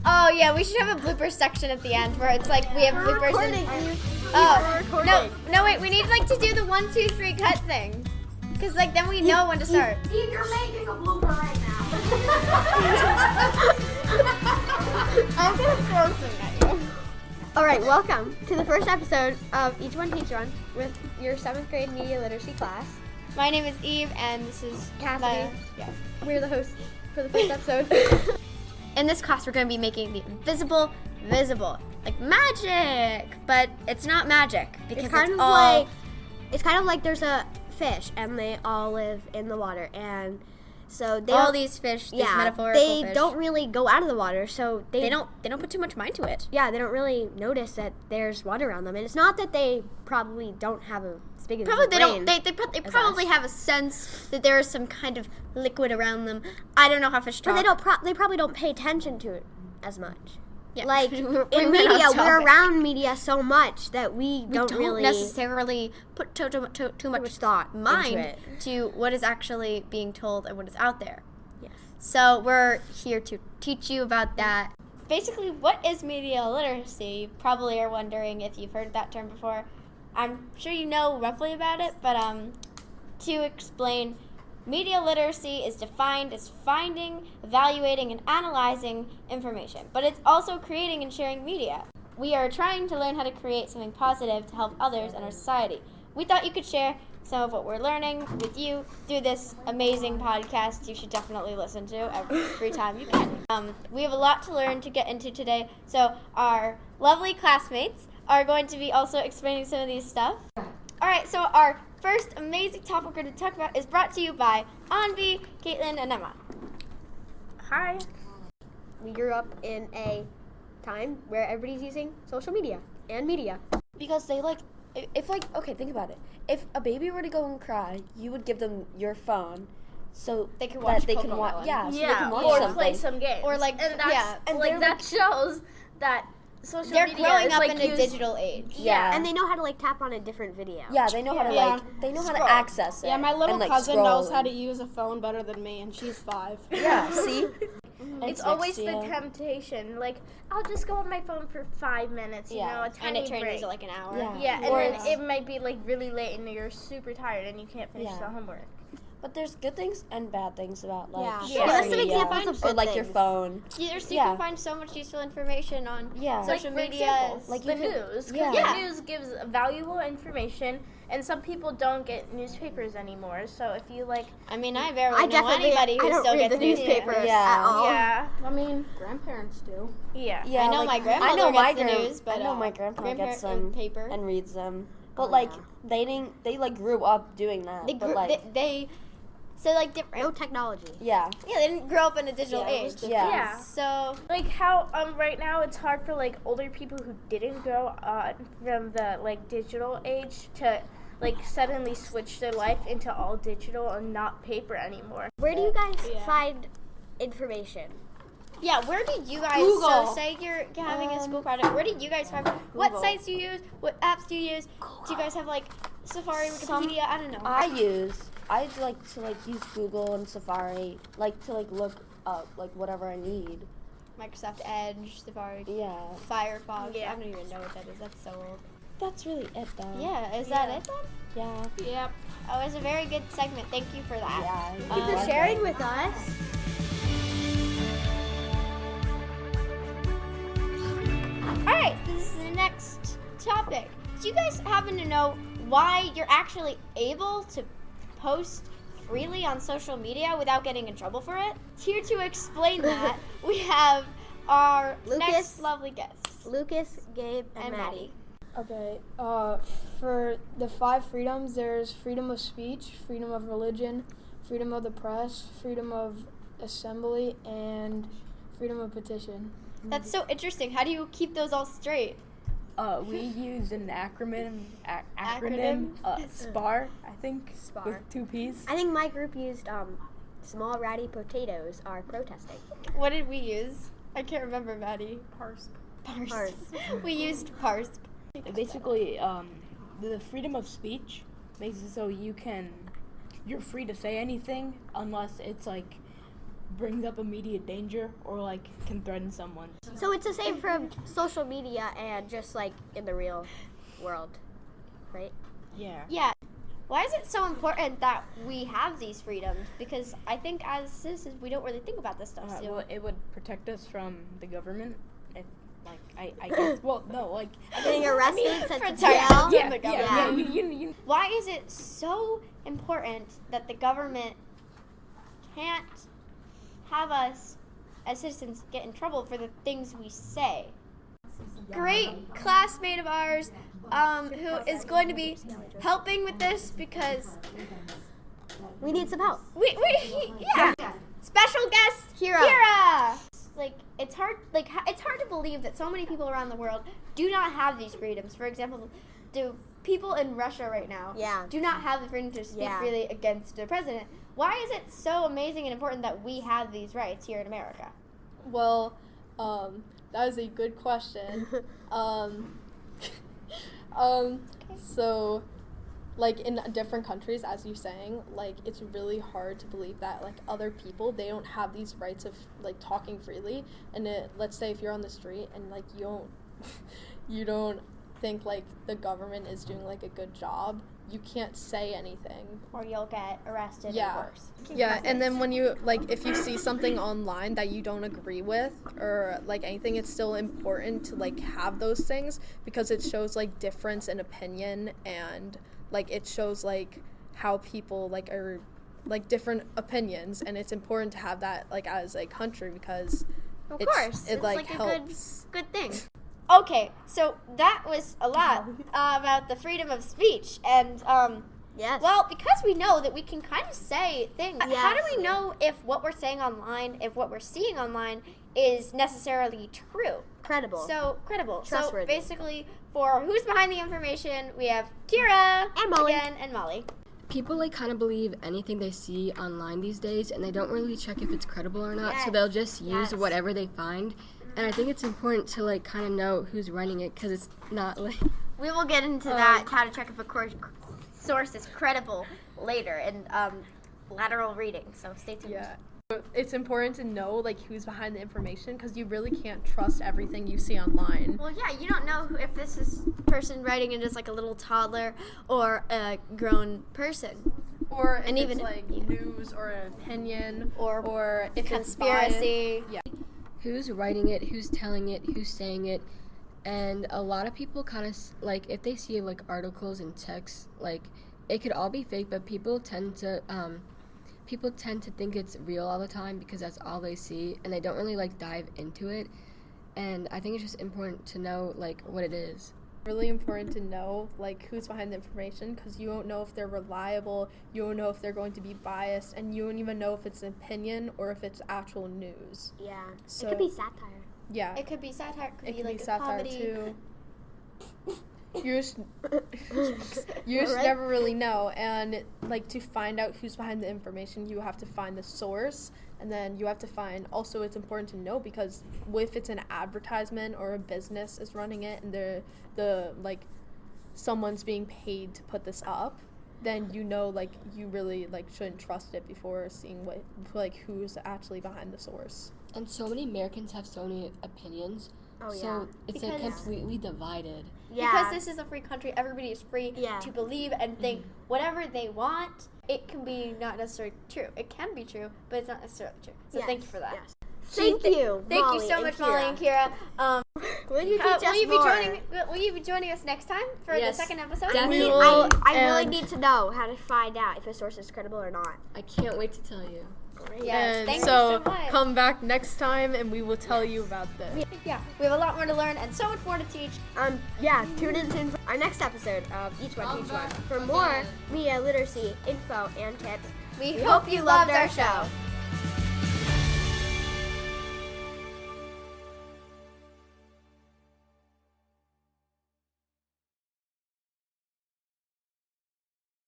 Oh yeah, we should have a blooper section at the end where it's like we have bloopers. No, wait, we need like to do the 1, 2, 3 cut thing, because like then we know when to start. Eve, you're making a blooper right now. I'm gonna throw something at you. All right, welcome to the first episode of Each One Teach One with your 7th grade media literacy class. My name is Eve, and this is Cassidy. Yeah. We're the hosts for the first episode. In this class, we're going to be making the invisible visible, like magic, but it's not magic because It's kind of like there's a fish and they all live in the water, and so these fish, these metaphorical they fish, don't really go out of the water, so they don't put too much mind to it. Yeah, they don't really notice that there's water around them, and it's not that they probably don't have a big enough Probably they brain don't. They probably have a sense that there is some kind of liquid around them. I don't know how fish talk. But they probably don't pay attention to it as much. Yeah. Like We in went media, off we're topic. around media so much that we don't really necessarily put too much thought mind into it. to what is actually being told and what is out there. Yes. So we're here to teach you about that. Basically, what is media literacy? You probably are wondering if you've heard that term before. I'm sure you know roughly about it, but to explain, media literacy is defined as finding, evaluating, and analyzing information, but it's also creating and sharing media. We are trying to learn how to create something positive to help others in our society. We thought you could share some of what we're learning with you through this amazing podcast you should definitely listen to every time you can. We have a lot to learn to get into today, so our lovely classmates are going to be also explaining some of these stuff. All right, so our first amazing topic we're going to talk about is brought to you by Anvi, Caitlin, and Emma. Hi. We grew up in a time where everybody's using social media and media. Because they okay, think about it. If a baby were to go and cry, you would give them your phone so They can watch that they can Cocomelon. watch. Yeah, so they Yeah, can watch or something. play some games. Or like, and that's, yeah. And like they're that shows that social They're media growing is up like in a digital age. Yeah. And they know how to like tap on a different video. Yeah, they know how to Yeah. they know how Scroll. to access it. Yeah, my little and, like, cousin scroll knows how and- to use a phone better than me, and she's 5. Yeah, see? It's always the temptation. Like, I'll just go on my phone for 5 minutes, you know, a And tiny it turns break. into like an hour. Yeah. Yeah, and Or then it's- it might be like really late and you're super tired and you can't finish Yeah. the homework. But there's good things and bad things about like Yeah. social Give us some media, examples of or good like your things. phone. You Yeah. can find so much useful information on Yeah. social Like, for media. example, Like the you can- news. 'Cause yeah. the news gives valuable information, and some people don't get newspapers anymore. So if you like, I mean, I barely know definitely anybody who I don't still read gets the newspapers Yeah. at all. yeah, I mean, grandparents do. yeah, Yeah, I know like, my grandmother I know my gets the news, but I know my grandpa gets grandparent them paper. and reads them. But Oh, like yeah. they like grew up doing that. They but grew, like so like different. No technology. yeah. Yeah, they didn't grow up in a digital Yeah, it was age. different. yeah. So Like how right now it's hard for like older people who didn't grow from the like digital age to like suddenly switch their life into all digital and not paper anymore. Where do you guys Yeah. find information? yeah, where do you guys? Google. So say you're having a school project. Where do you guys find? What Google. sites do you use? What apps do you use? Do you guys have like Safari, Wikipedia? I don't know. I like to like use Google and Safari like to like look up like whatever I need. Microsoft Edge, Safari, Yeah. Firefox. Yeah. I don't even know what that is. That's so old. That's really it though. Yeah, is that it then? Yeah. Yep. Oh, it's a very good segment. Thank you for that. Yeah. Thank you for sharing with us. All right, so this is the next topic. Do you guys happen to know why you're actually able to post freely on social media without getting in trouble for it? Here to explain that, we have our Lucas. next lovely guests, Lucas, Gabe, and, and Maddie. Maddie. Okay. For the 5 freedoms, there's freedom of speech, freedom of religion, freedom of the press, freedom of assembly, and freedom of petition. That's so interesting. How do you keep those all straight? We use an acronym, Acronym? SPAR, I think, SPAR. with 2 P's. I think my group used small ratty potatoes are protesting. What did we use? I can't remember, Maddie. Parse. Parse. We used parse. Basically, the freedom of speech makes it so you're free to say anything unless it's like brings up immediate danger or like can threaten someone. So it's the same from social media and just like in the real world, right? Yeah. Yeah. Why is it so important that we have these freedoms? Because I think as citizens, we don't really think about this stuff. So. Well, it would protect us from the government. If, like, I guess. Well, no, like Getting arrested, sent to sorry, jail. yeah. You Why is it so important that the government can't have us as citizens get in trouble for the things we say? Great classmate of ours who is going to be helping with this because We need some help. yeah. Special guest Kira. Like it's hard to believe that so many people around the world do not have these freedoms. For example, do people in Russia right now do not have the freedom to speak freely against the president? Why is it so amazing and important that we have these rights here in America? Well, that is a good question. So, like, in different countries, as you're saying, like, it's really hard to believe that, like, other people, they don't have these rights of, like, talking freely. And let's say if you're on the street and, like, you don't think, like, the government is doing, like, a good job, you can't say anything. Or you'll get arrested Yeah. or worse. Yeah, and then when you, like, if you see something online that you don't agree with or, like, anything, it's still important to, like, have those things because it shows, like, difference in opinion and, like, it shows, like, how people, like, are, like, different opinions, and it's important to have that, like, as a country because Of it course. like, like helps. a good thing. Okay, so that was a lot about the freedom of speech. And, Yes. well, because we know that we can kind of say things, how do Yes. we know if what we're saying online, if what we're seeing online is necessarily true? Credible. So, credible. So, Trustworthy. basically, for who's behind the information, we have Kira And Molly. again and Molly. People like kind of believe anything they see online these days, and they don't really check if it's credible or not. So they'll just use whatever they find. And I think it's important to like kind of know who's running it because it's not like. We will get into that, how to check if a source is credible later in lateral reading. So stay tuned. Yeah. It's important to know, like, who's behind the information because you really can't trust everything you see online. Well, yeah, you don't know if this is person writing it as like a little toddler or a grown person. Or if And it's, even- like, news or an opinion Or if conspiracy. It's biased. Yeah. Who's writing it, who's telling it, who's saying it, and a lot of people kind of like if they see like articles and texts, like it could all be fake, but people tend to think it's real all the time because that's all they see, and they don't really like dive into it. And I think it's just important to know like what it is. Really important to know, like, who's behind the information because you won't know if they're reliable, you won't know if they're going to be biased, and you won't even know if it's an opinion or if it's actual news. Yeah. So, it could be satire. Yeah. It could be satire, it could It be can like be a satire comedy. too. You just never really know, and like to find out who's behind the information, you have to find the source, and then you have to find. Also, it's important to know because if it's an advertisement or a business is running it, and the like someone's being paid to put this up, then you know like you really like shouldn't trust it before seeing what like who's actually behind the source. And so many Americans have so many opinions. Oh, yeah. So it's like Because- completely divided. Yeah. Because this is a free country, everybody is free Yeah. to believe and think whatever they want. It can be not necessarily true. It can be true, but it's not necessarily true. So thank you for that. Yes. Thank you. Thank Molly you so and much, Kira. Molly and Kira. Will you teach us Will you be more? Will you be joining us next time for Yes, the second episode? definitely. I really and- need to know how to find out if a source is credible or not. I can't wait to tell you. Yes, And thank so, you so much. come back next time and we will tell you about this. Yeah, we have a lot more to learn and so much more to teach. Tune in to our next episode of Each One Teach One for more media literacy info and tips. We hope you loved our show.